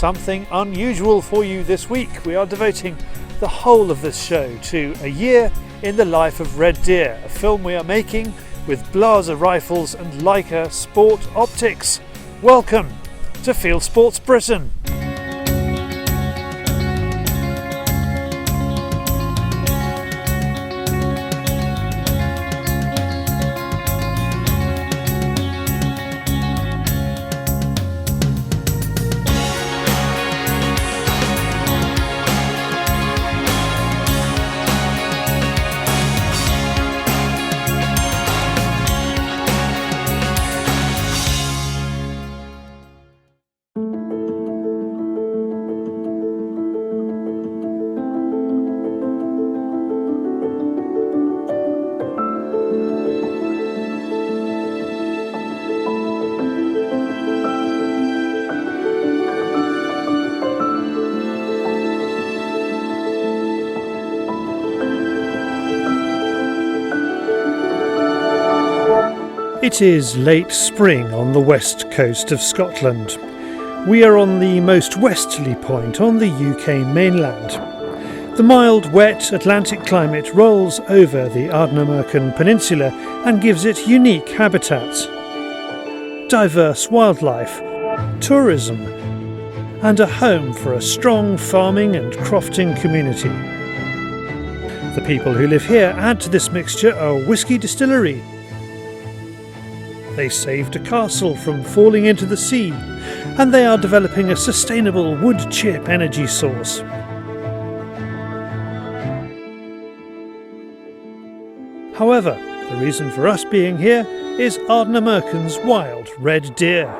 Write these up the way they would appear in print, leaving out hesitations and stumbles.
something unusual for you this week. We are devoting the whole of this show to a year in the life of red deer, a film we are making with Blaser rifles and Leica sport optics. Welcome to Fieldsports Britain. It is late spring on the west coast of Scotland. We are on the most westerly point on the UK mainland. The mild, wet Atlantic climate rolls over the Ardnamurchan peninsula and gives it unique habitats, diverse wildlife, tourism, and a home for a strong farming and crofting community. The people who live here add to this mixture a whisky distillery. They saved a castle from falling into the sea, and they are developing a sustainable wood chip energy source. However, the reason for us being here is Ardnamurchan's wild red deer.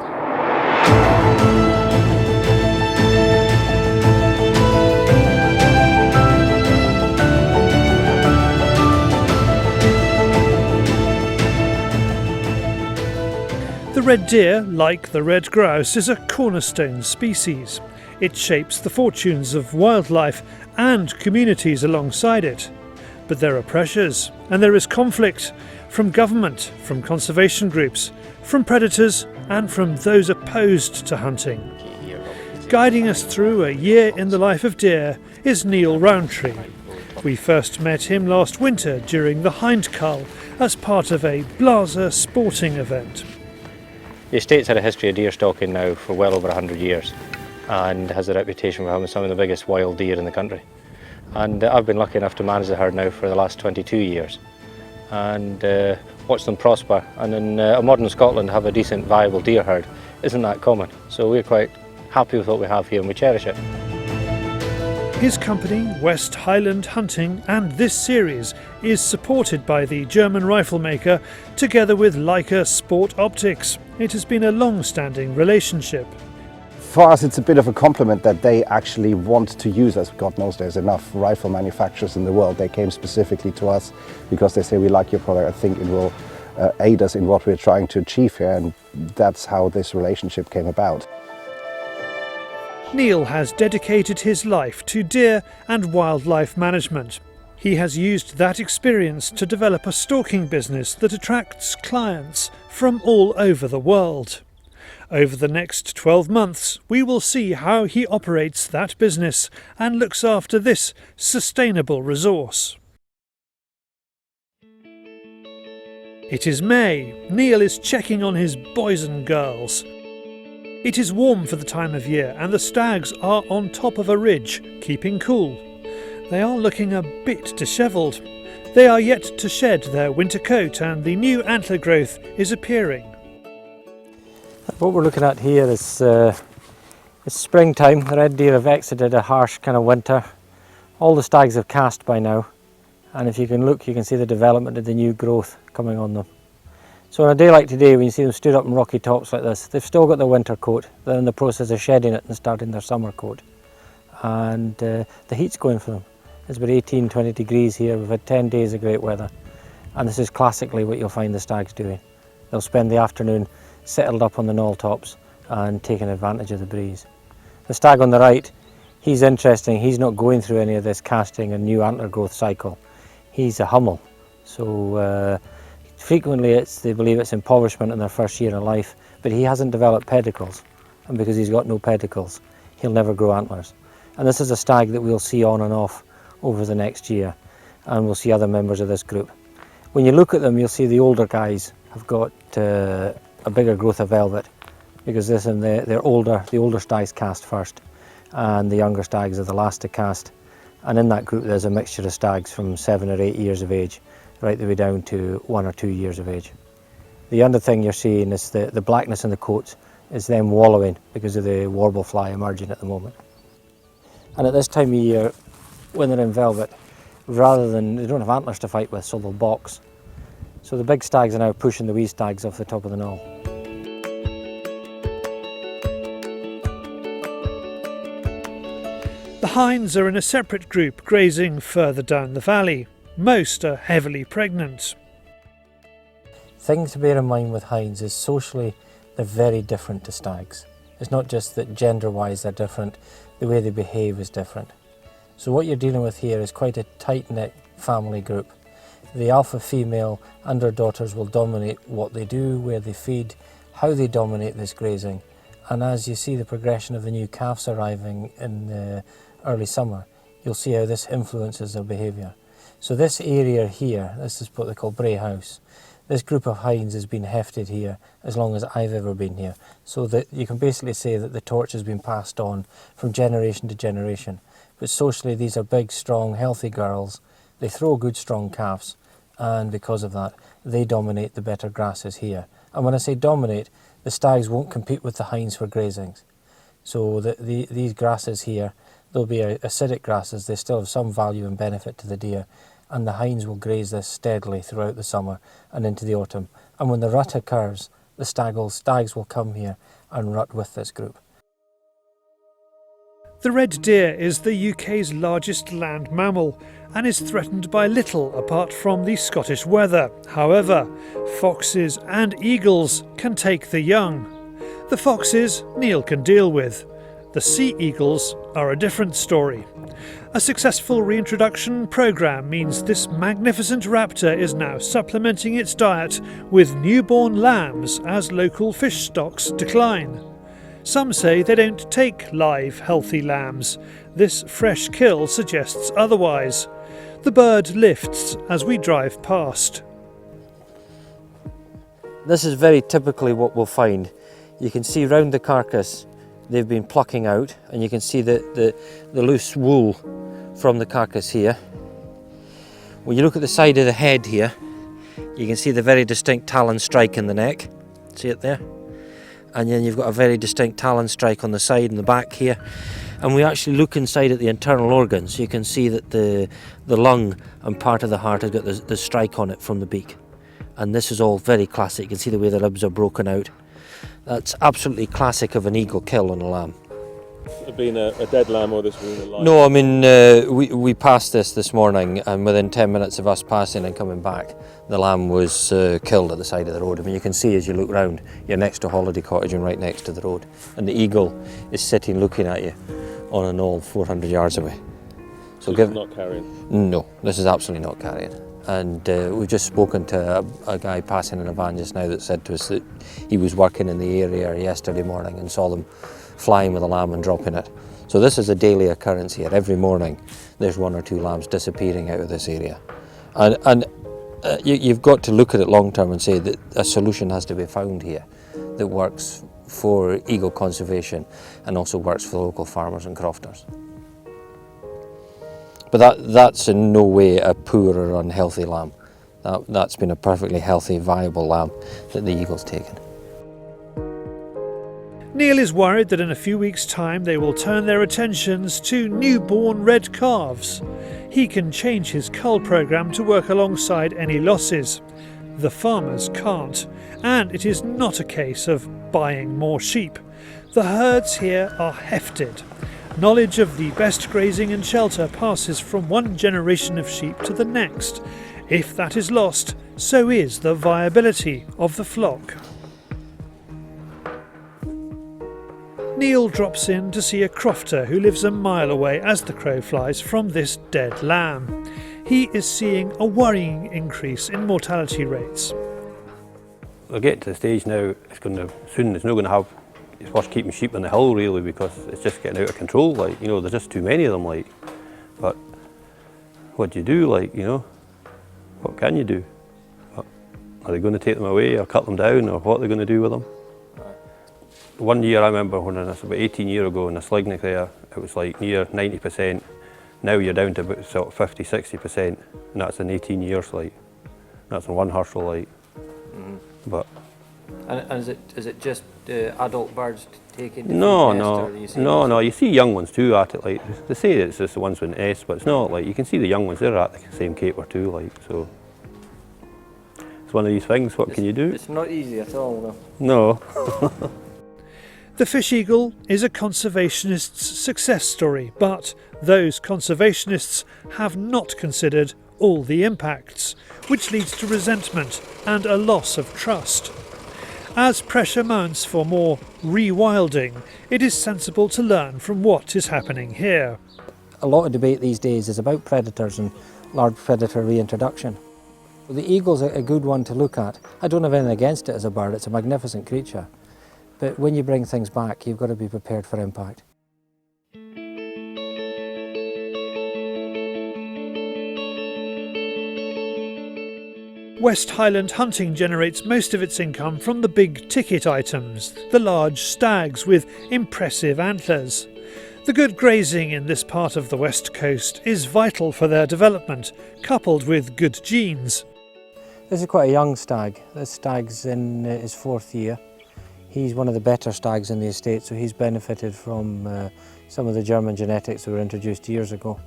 The red deer, like the red grouse, is a cornerstone species. It shapes the fortunes of wildlife and communities alongside it. But there are pressures, and there is conflict from government, from conservation groups, from predators, and from those opposed to hunting. Guiding us through a year in the life of deer is Niall Rowantree. We first met him last winter during the Hind Cull as part of a Blaser sporting event. The estate's had a history of deer stalking now for well over 100 years and has a reputation for having some of the biggest wild deer in the country. And I've been lucky enough to manage the herd now for the last 22 years and watch them prosper. And in a modern Scotland, have a decent, viable deer herd isn't that common. So we're quite happy with what we have here and we cherish it. His company, West Highland Hunting, and this series is supported by the German riflemaker together with Leica Sport Optics. It has been a long-standing relationship. For us, it's a bit of a compliment that they actually want to use us. God knows there's enough rifle manufacturers in the world. They came specifically to us because they say, we like your product, I think it will aid us in what we're trying to achieve here, and that's how this relationship came about. Niall has dedicated his life to deer and wildlife management. He has used that experience to develop a stalking business that attracts clients from all over the world. Over the next 12 months, we will see how he operates that business and looks after this sustainable resource. It is May. Niall is checking on his boys and girls. It is warm for the time of year and the stags are on top of a ridge, keeping cool. They are looking a bit dishevelled. They are yet to shed their winter coat and the new antler growth is appearing. What we're looking at here is it's springtime. The red deer have exited a harsh kind of winter. All the stags have cast by now, and if you can look, you can see the development of the new growth coming on them. So on a day like today, when you see them stood up in rocky tops like this, they've still got their winter coat. They're in the process of shedding it and starting their summer coat. And the heat's going for them. It's about 18-20 degrees here. We've had 10 days of great weather. And this is classically what you'll find the stags doing. They'll spend the afternoon settled up on the knoll tops and taking advantage of the breeze. The stag on the right, he's interesting. He's not going through any of this casting and new antler growth cycle. He's a hummel. So frequently they believe it's impoverishment in their first year of life, but he hasn't developed pedicles. And because he's got no pedicles, he'll never grow antlers. And this is a stag that we'll see on and off over the next year, and we'll see other members of this group. When you look at them, you'll see the older guys have got a bigger growth of velvet, because they're older. The older stags cast first, and the younger stags are the last to cast. And in that group there's a mixture of stags from 7 or 8 years of age, right the way down to 1 or 2 years of age. The other thing you're seeing is the blackness in the coats is them wallowing because of the warble fly emerging at the moment. And at this time of year, when they're in velvet, rather than, they don't have antlers to fight with, so they'll box. So the big stags are now pushing the wee stags off the top of the knoll. The hinds are in a separate group grazing further down the valley. Most are heavily pregnant. Thing to bear in mind with hinds is socially they're very different to stags. It's not just that gender-wise they're different, the way they behave is different. So what you're dealing with here is quite a tight-knit family group. The alpha female and her daughters will dominate what they do, where they feed, how they dominate this grazing. And as you see the progression of the new calves arriving in the early summer, you'll see how this influences their behaviour. So this area here, this is what they call Bray House. This group of hinds has been hefted here as long as I've ever been here. So that you can basically say that the torch has been passed on from generation to generation. But socially these are big, strong, healthy girls. They throw good, strong calves, and because of that they dominate the better grasses here. And when I say dominate, the stags won't compete with the hinds for grazings. So these grasses here, they'll be acidic grasses, they still have some value and benefit to the deer, and the hinds will graze this steadily throughout the summer and into the autumn. And when the rut occurs, the stags will come here and rut with this group. The red deer is the UK's largest land mammal and is threatened by little apart from the Scottish weather. However, foxes and eagles can take the young. The foxes Niall can deal with. The sea eagles are a different story. A successful reintroduction programme means this magnificent raptor is now supplementing its diet with newborn lambs as local fish stocks decline. Some say they don't take live, healthy lambs. This fresh kill suggests otherwise. The bird lifts as we drive past. This is very typically what we'll find. You can see round the carcass they've been plucking out, and you can see the loose wool from the carcass here. When you look at the side of the head here, you can see the very distinct talon strike in the neck. See it there? And then you've got a very distinct talon strike on the side and the back here. And we actually look inside at the internal organs. You can see that the lung and part of the heart has got the strike on it from the beak. And this is all very classic. You can see the way the ribs are broken out. That's absolutely classic of an eagle kill on a lamb. It being a dead lamb, or this being a live? No, I mean, we passed this morning, and within 10 minutes of us passing and coming back, the lamb was killed at the side of the road. I mean, you can see as you look round, you're next to a holiday cottage and right next to the road. And the eagle is sitting looking at you on a knoll 400 yards away. So this is not carrying? No, this is absolutely not carrying. And we've just spoken to a guy passing in a van just now that said to us that he was working in the area yesterday morning and saw them flying with a lamb and dropping it. So this is a daily occurrence here. Every morning there's 1 or 2 lambs disappearing out of this area. And you've got to look at it long term and say that a solution has to be found here that works for eagle conservation and also works for local farmers and crofters. But that's in no way a poor or unhealthy lamb. That's been a perfectly healthy, viable lamb that the eagle's taken. Niall is worried that in a few weeks' time they will turn their attentions to newborn red calves. He can change his cull programme to work alongside any losses. The farmers can't, and it is not a case of buying more sheep. The herds here are hefted. Knowledge of the best grazing and shelter passes from one generation of sheep to the next. If that is lost, so is the viability of the flock. Niall drops in to see a crofter who lives a mile away as the crow flies from this dead lamb. He is seeing a worrying increase in mortality rates. We're getting to the stage now, it's not going to have it's worth keeping sheep on the hill really, because it's just getting out of control, like, you know, there's just too many of them, like. But what do you do, like, you know? What can you do? Are they going to take them away or cut them down, or what are they going to do with them? One year I remember when I was about 18 years ago in the Slignick there, it was like near 90%. Now you're down to about sort of 50, 60%, and that's in 18 years, like. That's in one Herschel, like. But. And is it just adult birds taking the No, nest, no, or you see no. You see young ones too at it, like. They say it's just the ones with nests, but it's not, like. You can see the young ones, they're at the same caper too, like, so. It's one of these things, what can you do? It's not easy at all, though. No. The fish eagle is a conservationist's success story, but those conservationists have not considered all the impacts, which leads to resentment and a loss of trust. As pressure mounts for more rewilding, it is sensible to learn from what is happening here. A lot of debate these days is about predators and large predator reintroduction. The eagle's a good one to look at. I don't have anything against it as a bird, it's a magnificent creature. But when you bring things back, you've got to be prepared for impact. West Highland hunting generates most of its income from the big ticket items, the large stags with impressive antlers. The good grazing in this part of the West Coast is vital for their development, coupled with good genes. This is quite a young stag. This stag's in his 4th year. He's one of the better stags in the estate, so he's benefited from some of the German genetics that were introduced years ago.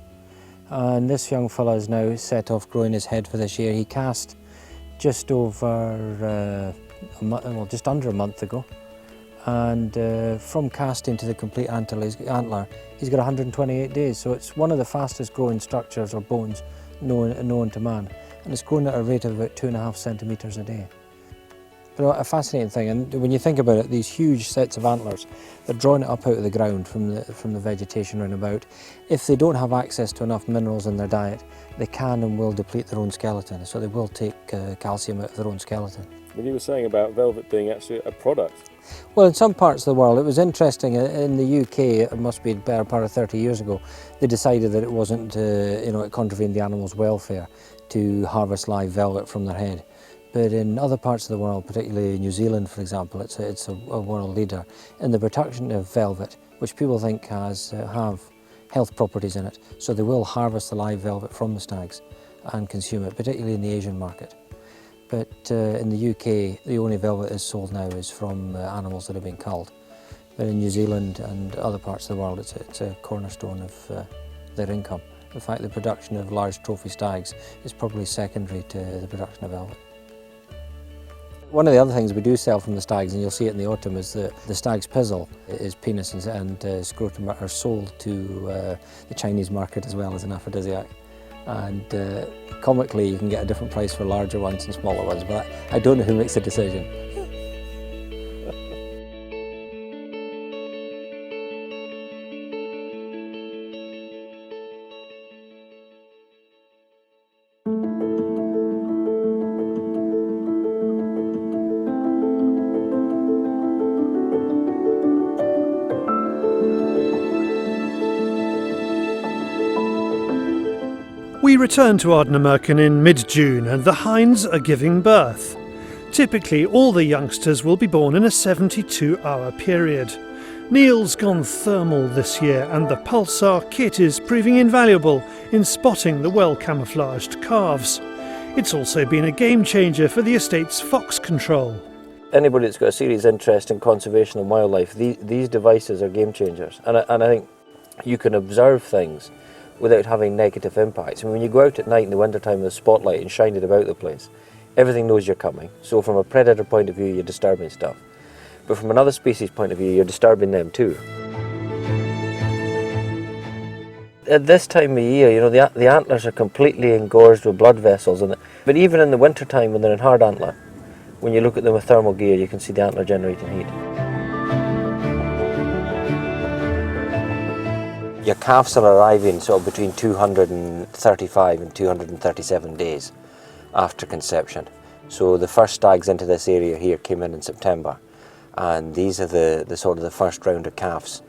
And this young fella is now set off growing his head for this year. He cast just over, just under a month ago. And from casting to the complete antler, he's got 128 days. So it's one of the fastest growing structures or bones known to man. And it's growing at a rate of about 2.5 centimetres a day. But a fascinating thing, and when you think about it, these huge sets of antlers, they're drawing it up out of the ground from the vegetation round about. If they don't have access to enough minerals in their diet, they can and will deplete their own skeleton, so they will take calcium out of their own skeleton. But you were saying about velvet being actually a product. Well, in some parts of the world, it was interesting. In the UK, it must be a better part of 30 years ago, they decided that it wasn't, it contravened the animal's welfare to harvest live velvet from their head. But in other parts of the world, particularly New Zealand, for example, it's a world leader in the production of velvet, which people think have health properties in it. So they will harvest the live velvet from the stags and consume it, particularly in the Asian market. But in the UK, the only velvet that's sold now is from animals that have been culled. But in New Zealand and other parts of the world, it's a cornerstone of their income. In fact, the production of large trophy stags is probably secondary to the production of velvet. One of the other things we do sell from the stags, and you'll see it in the autumn, is the stag's pizzle. His penis and scrotum are sold to the Chinese market as well as an aphrodisiac. And comically, you can get a different price for larger ones and smaller ones, but I don't know who makes the decision. We return to Ardnamurchan in mid-June and the hinds are giving birth. Typically, all the youngsters will be born in a 72-hour period. Niall's gone thermal this year and the pulsar kit is proving invaluable in spotting the well-camouflaged calves. It's also been a game-changer for the estate's fox control. Anybody that's got a serious interest in conservation and wildlife, these devices are game changers. And I think you can observe things without having negative impacts. I mean, when you go out at night in the wintertime with a spotlight and shine it about the place, everything knows you're coming. So from a predator point of view, you're disturbing stuff. But from another species point of view, you're disturbing them too. At this time of year, the antlers are completely engorged with blood vessels. But even in the wintertime when they're in hard antler, when you look at them with thermal gear, you can see the antler generating heat. Your calves are arriving sort of between 235 and 237 days after conception. So the first stags into this area here came in September. and these are the sort of the first round of calves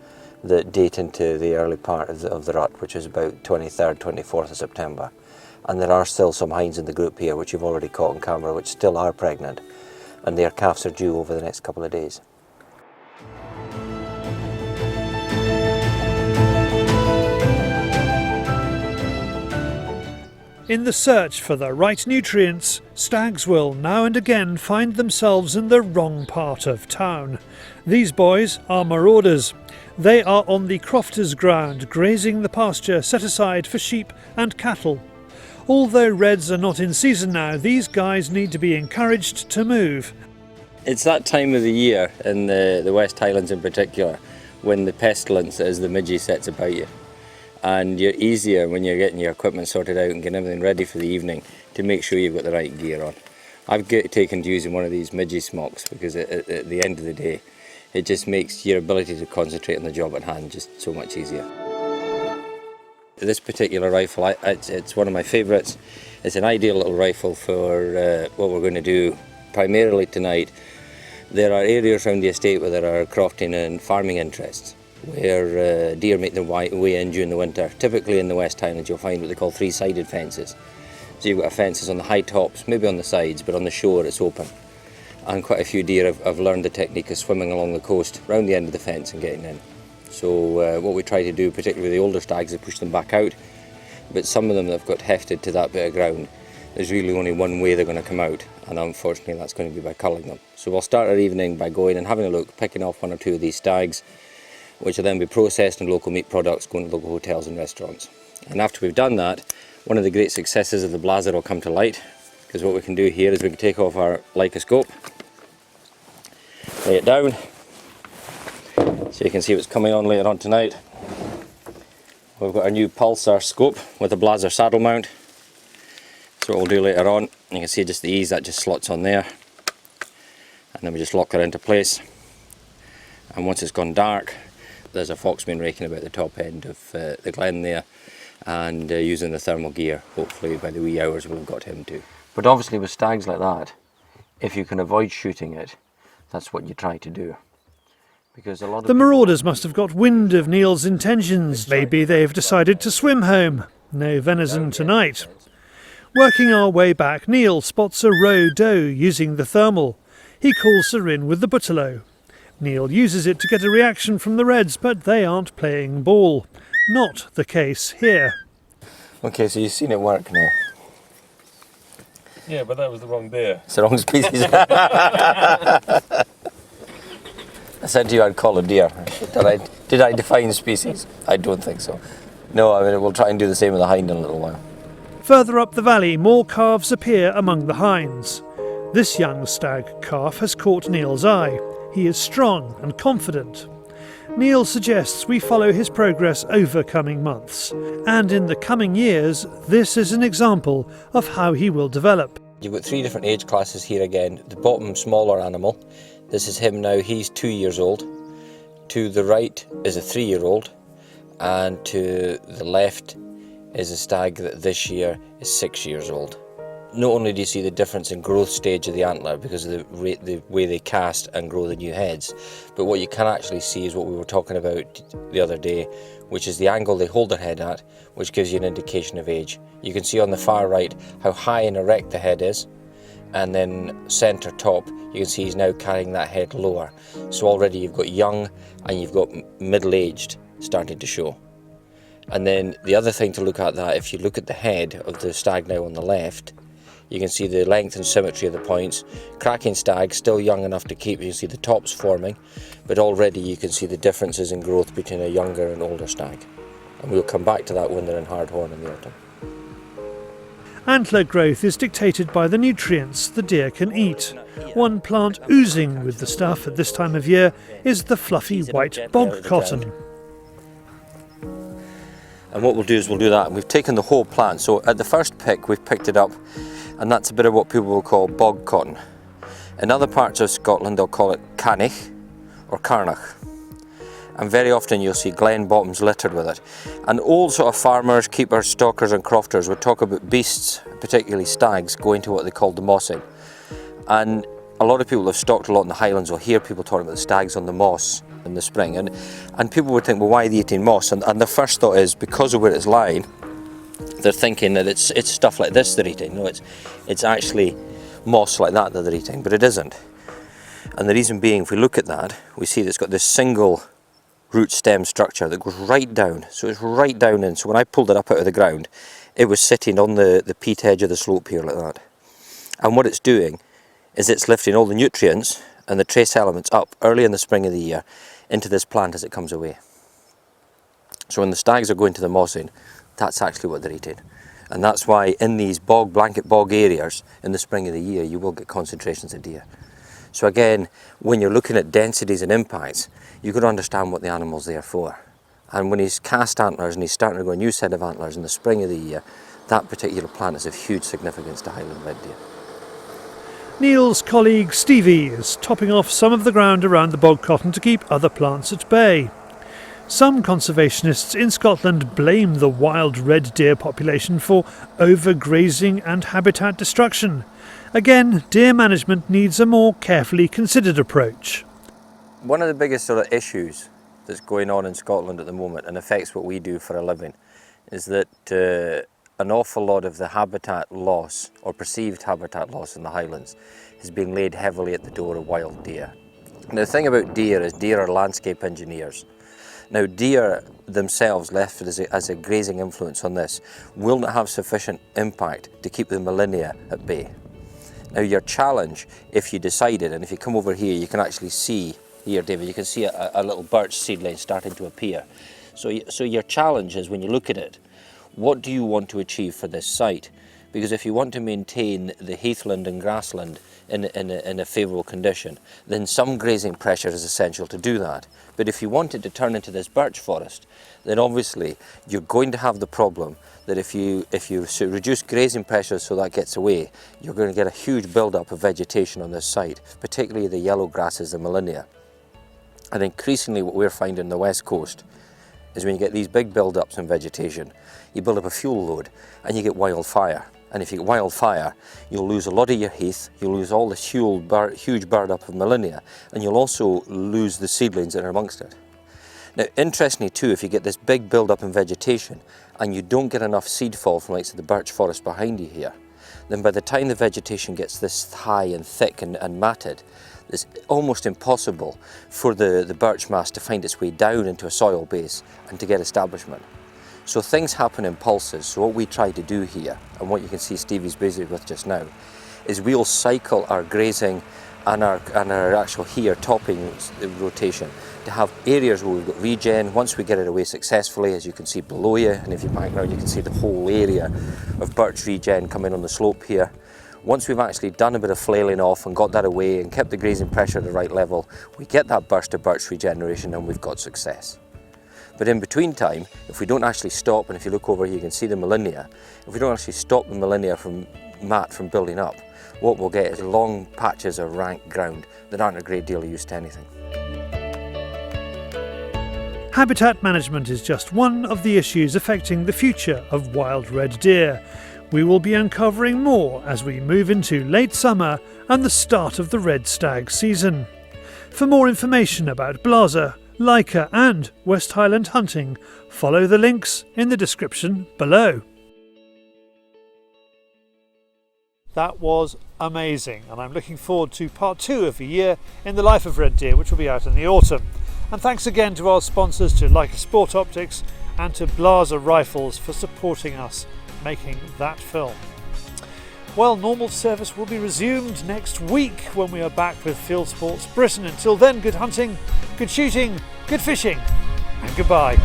that date into the early part of the rut, which is about 23rd, 24th of September. And there are still some hinds in the group here, which you've already caught on camera, which still are pregnant, and their calves are due over the next couple of days. In the search for the right nutrients, stags will now and again find themselves in the wrong part of town. These boys are marauders. They are on the crofters' ground, grazing the pasture set aside for sheep and cattle. Although reds are not in season now, these guys need to be encouraged to move. It's that time of the year, in the West Highlands in particular, when the pestilence as the midgie sets about you. And you're easier when you're getting your equipment sorted out and getting everything ready for the evening to make sure you've got the right gear on. I've taken to using one of these midgie smocks because at the end of the day it just makes your ability to concentrate on the job at hand just so much easier. This particular rifle, it's one of my favourites. It's an ideal little rifle for what we're going to do primarily tonight. There are areas around the estate where there are crofting and farming interests, where deer make their way in during the winter. Typically in the West Highlands you'll find what they call three-sided fences. So you've got fences on the high tops, maybe on the sides, but on the shore it's open. And quite a few deer have learned the technique of swimming along the coast, round the end of the fence and getting in. So what we try to do, particularly with the older stags, is push them back out. But some of them that have got hefted to that bit of ground, there's really only one way they're going to come out, and unfortunately that's going to be by culling them. So we'll start our evening by going and having a look, picking off one or two of these stags, which will then be processed in local meat products, going to local hotels and restaurants. And after we've done that, one of the great successes of the Blaser will come to light, because what we can do here is we can take off our Leica scope, lay it down, so you can see what's coming on later on tonight. We've got our new Pulsar scope with a Blaser saddle mount. So what we'll do later on, you can see just the ease that just slots on there, and then we just lock that into place. And once it's gone dark, there's a foxman raking about the top end of the glen there, and using the thermal gear. Hopefully by the wee hours we'll have got him too. But obviously with stags like that, if you can avoid shooting it, that's what you try to do. Because a lot of The marauders must have got wind of Niall's intentions. Maybe they've decided to swim home. No venison tonight. Working our way back, Niall spots a roe doe using the thermal. He calls her in with the butterlow. Niall uses it to get a reaction from the reds, but they aren't playing ball. Not the case here. Okay, so you've seen it work now. Yeah, but that was the wrong deer. It's the wrong species. I said to you I'd call a deer. Did I define species? I don't think so. No, I mean we'll try and do the same with the hind in a little while. Further up the valley, more calves appear among the hinds. This young stag calf has caught Niall's eye. He is strong and confident. Niall suggests we follow his progress over coming months. And in the coming years, this is an example of how he will develop. You've got three different age classes here again. The bottom smaller animal, this is him now, he's 2 years old. To the right is a 3-year-old, and to the left is a stag that this year is 6 years old. Not only do you see the difference in growth stage of the antler because of the way they cast and grow the new heads, but what you can actually see is what we were talking about the other day, which is the angle they hold their head at, which gives you an indication of age. You can see on the far right how high and erect the head is, and then centre top, you can see he's now carrying that head lower. So already you've got young and you've got middle-aged starting to show. And then the other thing to look at that, if you look at the head of the stag now on the left, you can see the length and symmetry of the points. Cracking stag, still young enough to keep, you can see the tops forming, but already you can see the differences in growth between a younger and older stag. And we'll come back to that when they're in hard horn in the autumn. Antler growth is dictated by the nutrients the deer can eat. One plant oozing with the stuff at this time of year is the fluffy white bog cotton. And what we'll do is we'll do that, and we've taken the whole plant. So at the first pick we've picked it up, and that's a bit of what people will call bog cotton. In other parts of Scotland they'll call it canich or carnach. And very often you'll see glen bottoms littered with it. And old sort of farmers, keepers, stalkers and crofters would talk about beasts, particularly stags, going to what they called the mossing. And a lot of people have stalked a lot in the Highlands will hear people talking about the stags on the moss in the spring, and people would think, well, why are they eating moss? And their first thought is because of where it's lying, they're thinking that it's stuff like this they're eating. No, it's actually moss like that they're eating, but it isn't. And the reason being, if we look at that, we see that it's got this single root stem structure that goes right down. So it's right down in. So when I pulled it up out of the ground, it was sitting on the peat edge of the slope here like that. And what it's doing is it's lifting all the nutrients and the trace elements up early in the spring of the year into this plant as it comes away. So when the stags are going to the mossing, that's actually what they're eating. And that's why in these blanket bog areas in the spring of the year, you will get concentrations of deer. So again, when you're looking at densities and impacts, you've got to understand what the animal's there for. And when he's cast antlers and he's starting to grow a new set of antlers in the spring of the year, that particular plant is of huge significance to Highland red deer. Niall's colleague Stevie is topping off some of the ground around the bog cotton to keep other plants at bay. Some conservationists in Scotland blame the wild red deer population for overgrazing and habitat destruction. Again, deer management needs a more carefully considered approach. One of the biggest sort of issues that's going on in Scotland at the moment and affects what we do for a living is that an awful lot of the habitat loss or perceived habitat loss in the Highlands has been laid heavily at the door of wild deer. Now the thing about deer is deer are landscape engineers. Now deer themselves, left as a grazing influence on this, will not have sufficient impact to keep the millennia at bay. Now your challenge, if you decided, and if you come over here you can actually see, here David, you can see a little birch seedling starting to appear. So your challenge is, when you look at it, what do you want to achieve for this site? Because if you want to maintain the heathland and grassland in a favourable condition, then some grazing pressure is essential to do that. But if you want it to turn into this birch forest, then obviously you're going to have the problem that if you reduce grazing pressure so that gets away, you're going to get a huge build-up of vegetation on this site, particularly the yellow grasses, the millennia. And increasingly what we're finding on the west coast is when you get these big build-ups in vegetation, you build up a fuel load and you get wildfire. And if you get wildfire, you'll lose a lot of your heath, you'll lose all this huge bird up of millennia, and you'll also lose the seedlings that are amongst it. Now, interestingly too, if you get this big build-up in vegetation and you don't get enough seed fall from like the birch forest behind you here, then by the time the vegetation gets this high and thick and matted, it's almost impossible for the birch mass to find its way down into a soil base and to get establishment. So things happen in pulses. So what we try to do here, and what you can see Stevie's busy with just now, is we'll cycle our grazing and our actual here topping rotation to have areas where we've got regen. Once we get it away successfully, as you can see below you, and if you back now you can see the whole area of birch regen coming on the slope here. Once we've actually done a bit of flailing off and got that away and kept the grazing pressure at the right level, we get that burst of birch regeneration and we've got success. But in between time, if we don't actually stop, and if you look over here you can see the millennia, if we don't actually stop the millennia from building up, what we'll get is long patches of rank ground that aren't a great deal of use to anything. Habitat management is just one of the issues affecting the future of wild red deer. We will be uncovering more as we move into late summer and the start of the red stag season. For more information about Blaser, Leica and West Highland hunting, follow the links in the description below. That was amazing, and I'm looking forward to part 2 of A Year in the Life of Red Deer, which will be out in the autumn. And thanks again to our sponsors, to Leica Sport Optics and to Blaser Rifles for supporting us making that film. Well, normal service will be resumed next week when we are back with Fieldsports Britain. Until then, good hunting, good shooting, good fishing, and goodbye.